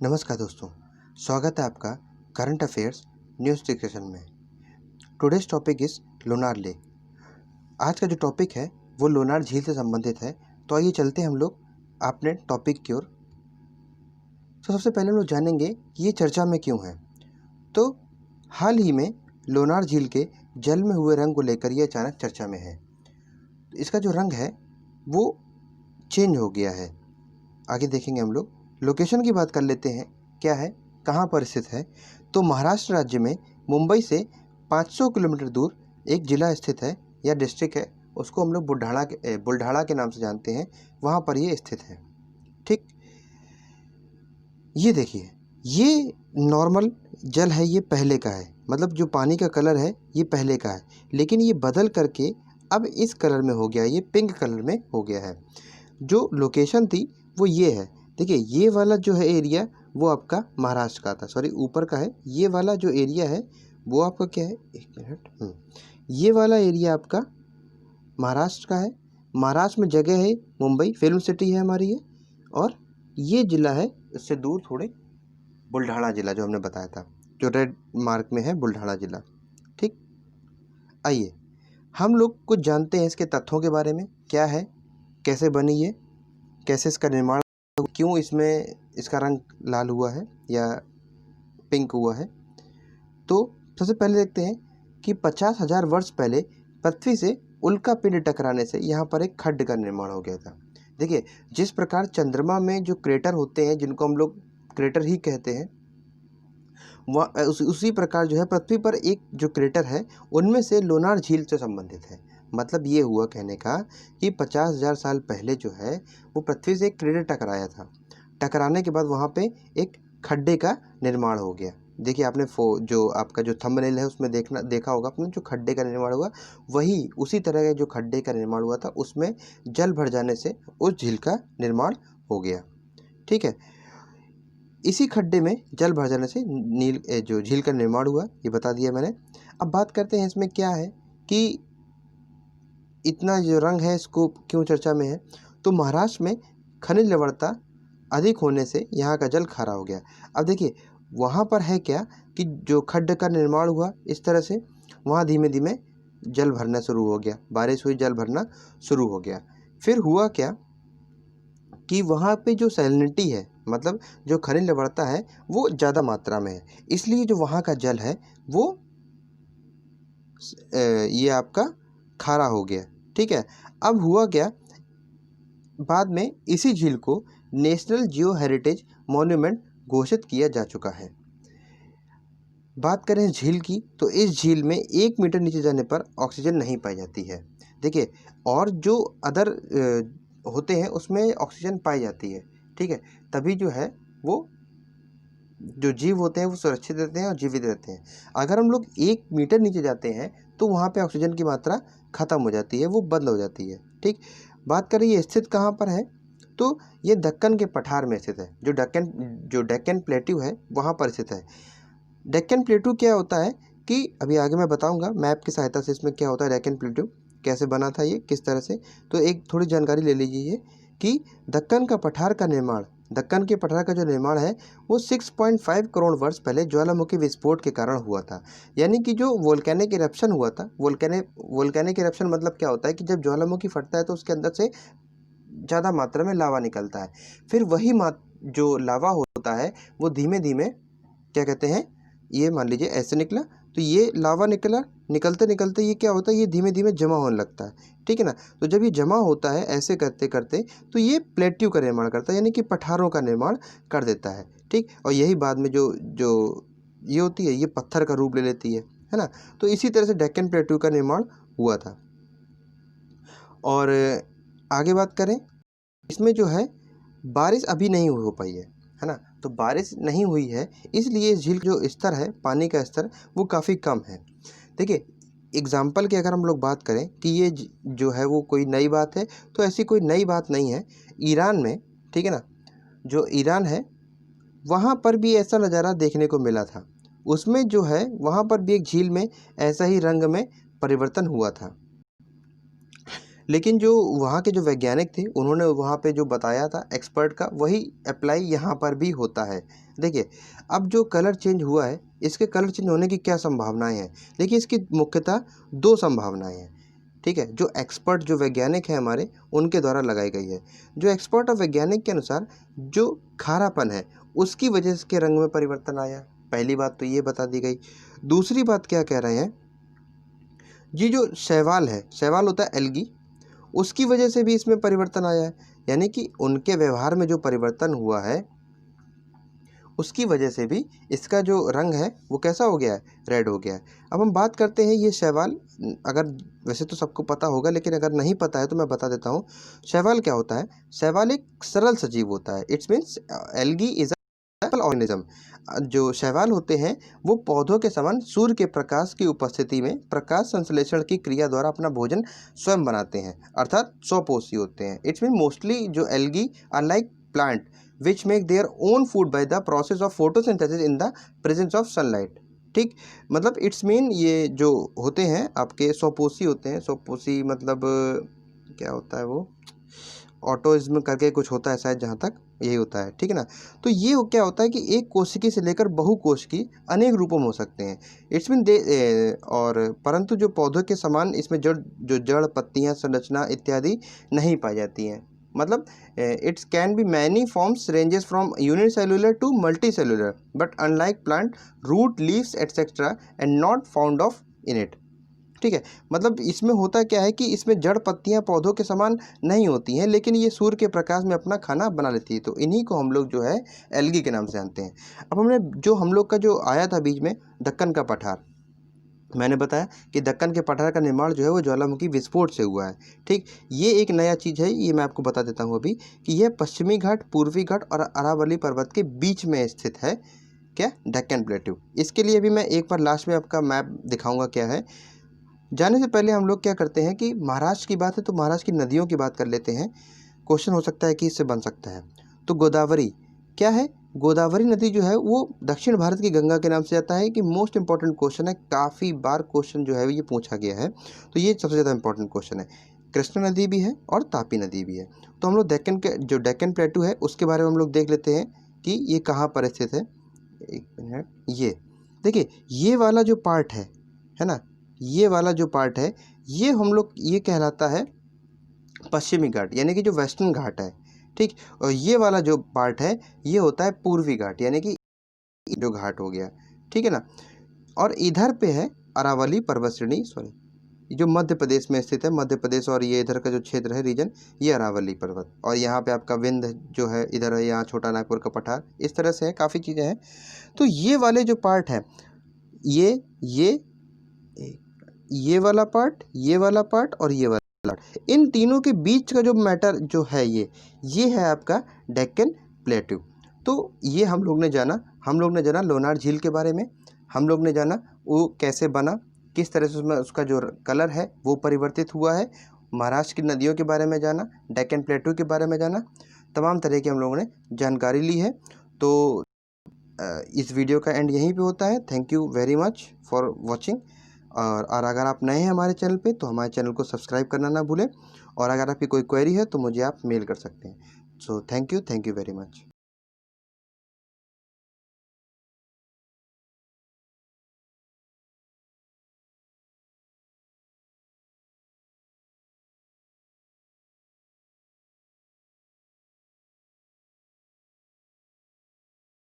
नमस्कार दोस्तों, स्वागत है आपका करंट अफेयर्स न्यूज़ डिस्कशन में। Today's topic is Lonar lake. आज का जो टॉपिक है वो लोनार झील से संबंधित है। तो आइए चलते हैं हम लोग अपने टॉपिक की ओर। तो सबसे पहले हम लोग जानेंगे कि ये चर्चा में क्यों है। तो हाल ही में लोनार झील के जल में हुए रंग को लेकर ये अचानक चर्चा में है। तो इसका जो रंग है वो चेंज हो गया है। आगे देखेंगे हम लोग। लोकेशन की बात कर लेते हैं, क्या है, कहाँ पर स्थित है। तो महाराष्ट्र राज्य में मुंबई से 500 किलोमीटर दूर एक जिला स्थित है या डिस्ट्रिक्ट है, उसको हम लोग बुल्ढाड़ा के नाम से जानते हैं। वहाँ पर ये स्थित है। ठीक, ये देखिए, ये नॉर्मल जल है, ये पहले का है, मतलब जो पानी का कलर है ये पहले का है, लेकिन ये बदल करके अब इस कलर में हो गया, ये पिंक कलर में हो गया है। जो लोकेशन थी वो ये है। देखिए, ये वाला जो है एरिया वो आपका महाराष्ट्र का था, सॉरी ऊपर का है। ये वाला जो एरिया है वो आपका क्या है, एक मिनट, ये वाला एरिया आपका महाराष्ट्र का है। महाराष्ट्र में जगह है मुंबई, फिल्म सिटी है हमारी ये। और ये ज़िला है इससे दूर थोड़े, बुल्ढाड़ा ज़िला जो हमने बताया था, जो रेड मार्क में है, बुल्ढाड़ा ज़िला। ठीक, आइए हम लोग कुछ जानते हैं इसके तथ्यों के बारे में, क्या है, कैसे बनी ये, कैसे इसका निर्माण, क्यों इसमें इसका रंग लाल हुआ है या पिंक हुआ है। तो सबसे पहले देखते हैं कि 50,000 वर्ष पहले पृथ्वी से उल्का पिंड टकराने से यहाँ पर एक खड्ड का निर्माण हो गया था। देखिए, जिस प्रकार चंद्रमा में जो क्रेटर होते हैं, जिनको हम लोग क्रेटर ही कहते हैं, वह उसी प्रकार जो है पृथ्वी पर एक जो क्रेटर है उनमें से लोनार झील से संबंधित है। मतलब ये हुआ कहने का कि 50,000 साल पहले जो है वो पृथ्वी से एक क्रेटर टकराया था। टकराने के बाद वहाँ पे एक खड्डे का निर्माण हो गया। देखिए, आपने जो आपका जो थंबनेल है उसमें देखा होगा आपने, जो खड्डे का निर्माण हुआ वही उसी तरह का जो खड्डे का निर्माण हुआ था, उसमें जल भर जाने से उस झील का निर्माण हो गया। ठीक है, इसी खड्डे में जल भर जाने से जो झील का निर्माण हुआ, ये बता दिया मैंने। अब बात करते हैं इसमें क्या है कि इतना जो रंग है इसको क्यों चर्चा में है। तो महाराष्ट्र में खनिज लवणता अधिक होने से यहाँ का जल खारा हो गया। अब देखिए, वहाँ पर है क्या कि जो खड्ड का निर्माण हुआ इस तरह से, वहाँ धीमे धीमे जल भरना शुरू हो गया, बारिश हुई, जल भरना शुरू हो गया। फिर हुआ क्या कि वहाँ पे जो सैलिनिटी है, मतलब जो खनिज लवणता है वो ज़्यादा मात्रा में है, इसलिए जो वहाँ का जल है वो ये आपका खारा हो गया। ठीक है, अब हुआ क्या, बाद में इसी झील को नेशनल जियो हेरिटेज मॉन्यूमेंट घोषित किया जा चुका है। बात करें झील की, तो इस झील में 1 मीटर नीचे जाने पर ऑक्सीजन नहीं पाई जाती है। देखिए, और जो अदर होते हैं उसमें ऑक्सीजन पाई जाती है। ठीक है, तभी जो है वो जो जीव होते हैं वो सुरक्षित रहते हैं और जीवित रहते हैं। अगर हम लोग 1 मीटर नीचे जाते हैं तो वहाँ पे ऑक्सीजन की मात्रा ख़त्म हो जाती है, वो बंद हो जाती है। ठीक, बात करें ये स्थित कहाँ पर है, तो ये दक्कन के पठार में स्थित है। जो डेक्कन प्लेट्यू है वहाँ पर स्थित है। डेक्कन प्लेट्यू क्या होता है कि अभी आगे मैं बताऊंगा मैप की सहायता से इसमें क्या होता है, डेक्कन प्लेट्यू कैसे बना था, ये किस तरह से। तो एक थोड़ी जानकारी ले लीजिए कि दक्कन के पठार का जो निर्माण है वो 6.5 करोड़ वर्ष पहले ज्वालामुखी विस्फोट के कारण हुआ था। यानी कि जो वोल्केनिक इरप्शन हुआ था, वोल्केनिक इरप्शन मतलब क्या होता है कि जब ज्वालामुखी फटता है तो उसके अंदर से ज़्यादा मात्रा में लावा निकलता है। फिर वही जो लावा होता है वो धीमे धीमे क्या कहते हैं, ये मान लीजिए ऐसे निकला, तो ये लावा निकलते निकलते ये क्या होता है, ये धीमे धीमे जमा होने लगता है। ठीक है ना, तो जब ये जमा होता है ऐसे करते करते तो ये प्लेट्यू का निर्माण करता है, यानी कि पठारों का निर्माण कर देता है। ठीक, और यही बाद में जो जो ये होती है ये पत्थर का रूप ले लेती है ना। तो इसी तरह से डेक्कन प्लेट्यू का निर्माण हुआ था। और आगे बात करें, इसमें जो है बारिश अभी नहीं हो पाई है ना। तो बारिश नहीं हुई है, इसलिए झील जो स्तर है, पानी का स्तर वो काफ़ी कम है। देखिए, एग्जाम्पल की अगर हम लोग बात करें कि ये जो है वो कोई नई बात है, तो ऐसी कोई नई बात नहीं है। ईरान में, ठीक है ना, जो ईरान है वहाँ पर भी ऐसा नज़ारा देखने को मिला था। उसमें जो है वहाँ पर भी एक झील में ऐसा ही रंग में परिवर्तन हुआ था। लेकिन जो वहाँ के जो वैज्ञानिक थे उन्होंने वहाँ पे जो बताया था एक्सपर्ट का, वही अप्लाई यहाँ पर भी होता है। देखिए, अब जो कलर चेंज हुआ है, इसके कलर चेंज होने की क्या संभावनाएं हैं? देखिए, इसकी मुख्यतः दो संभावनाएं हैं, ठीक है, जो एक्सपर्ट जो वैज्ञानिक हैं हमारे, उनके द्वारा लगाई गई है। जो एक्सपर्ट और वैज्ञानिक के अनुसार जो खारापन है उसकी वजह से के रंग में परिवर्तन आया, पहली बात तो ये बता दी गई। दूसरी बात क्या कह रहे हैं, ये जो शैवाल है, शैवाल होता है एल्गी, उसकी वजह से भी इसमें परिवर्तन आया है। यानी कि उनके व्यवहार में जो परिवर्तन हुआ है उसकी वजह से भी इसका जो रंग है वो कैसा हो गया है, रेड हो गया है। अब हम बात करते हैं ये शैवाल, अगर वैसे तो सबको पता होगा लेकिन अगर नहीं पता है तो मैं बता देता हूँ। शैवाल क्या होता है? शैवाल एक सरल सजीव होता है। It's means algae is organism. जो शैवाल होते हैं वो पौधों के समान सूर्य के प्रकाश की उपस्थिति में प्रकाश संश्लेषण की क्रिया द्वारा अपना भोजन स्वयं बनाते हैं, अर्थात स्वपोषी होते हैं। इट्स मीन मोस्टली जो algae are like plant which make their own food by the process of photosynthesis in the presence of sunlight. ठीक, मतलब इट्स मीन ये जो होते हैं आपके स्वपोषी होते हैं। स्वपोषी मतलब क्या होता है वो, ऑटोइज्म करके कुछ होता है शायद, जहाँ तक यही होता है, ठीक है ना। तो ये क्या होता है कि एक कोशिकी से लेकर बहुकोशिकी अनेक रूपों में हो सकते हैं। इट्स मीन दे और परंतु जो पौधों के समान इसमें जड़ पत्तियां संरचना इत्यादि नहीं पाई जाती हैं। मतलब it's can be many forms ranges from unicellular to multi cellular but unlike plant root leaves etcetera and not found of in it. ठीक है, मतलब इसमें होता क्या है कि इसमें जड़ पत्तियां पौधों के समान नहीं होती हैं, लेकिन ये सूर्य के प्रकाश में अपना खाना बना लेती है। तो इन्हीं को हम लोग जो है एल्गी के नाम से जानते हैं। अब हमने जो हम लोग का जो आया था बीच में दक्कन का पठार, मैंने बताया कि दक्कन के पठार का निर्माण जो है वो ज्वालामुखी विस्फोट से हुआ है। ठीक, ये एक नया चीज़ है, ये मैं आपको बता देता हूँ अभी कि यह पश्चिमी घाट, पूर्वी घाट और अरावली पर्वत के बीच में स्थित है। क्या? डेक्कन प्लेट्यू। इसके लिए भी मैं एक बार लास्ट में आपका मैप दिखाऊंगा क्या है। जाने से पहले हम लोग क्या करते हैं कि महाराष्ट्र की बात है तो महाराष्ट्र की नदियों की बात कर लेते हैं। क्वेश्चन हो सकता है कि इससे बन सकता है। तो गोदावरी क्या है? गोदावरी नदी जो है वो दक्षिण भारत की गंगा के नाम से आता है। कि मोस्ट इंपॉर्टेंट क्वेश्चन है, काफ़ी बार क्वेश्चन जो है ये पूछा गया है, तो ये सबसे ज़्यादा इंपॉर्टेंट क्वेश्चन है। कृष्णा नदी भी है और तापी नदी भी है। तो हम लोग डेक्कन के जो डेक्कन प्लेटू है उसके बारे में हम लोग देख लेते हैं कि ये कहाँ पर स्थित है। एक मिनट, ये देखिए, ये वाला जो पार्ट है ना, ये वाला जो पार्ट है ये हम लोग ये कहलाता है पश्चिमी घाट, यानी कि जो वेस्टर्न घाट है। ठीक, और ये वाला जो पार्ट है ये होता है पूर्वी घाट, यानी कि जो घाट हो गया, ठीक है ना। और इधर पे है अरावली पर्वत श्रेणी, सॉरी, जो मध्य प्रदेश में स्थित है। मध्य प्रदेश और ये इधर का जो क्षेत्र है रीजन, ये अरावली पर्वत। और यहाँ पे आपका विंध्य जो है इधर है, यहाँ छोटा नागपुर का पठार, इस तरह से है, काफ़ी चीज़ें हैं। तो ये वाले जो पार्ट है, ये वाला पार्ट, ये वाला पार्ट और ये वाला पार्ट, इन तीनों के बीच का जो मैटर जो है ये है आपका डेक्कन प्लेट्यू। तो ये हम लोग ने जाना लोनार झील के बारे में। हम लोग ने जाना वो कैसे बना, किस तरह से उसमें उसका जो कलर है वो परिवर्तित हुआ है। महाराष्ट्र की नदियों के बारे में जाना, डेक्कन प्लेट्यू के बारे में जाना, तमाम तरह की हम लोगों ने जानकारी ली है। तो इस वीडियो का एंड यहीं पे होता है। Thank you very much for watching. और अगर आप नए हैं हमारे चैनल पे तो हमारे चैनल को सब्सक्राइब करना ना भूलें। और अगर आपकी कोई क्वेरी है तो मुझे आप मेल कर सकते हैं। So thank you very much.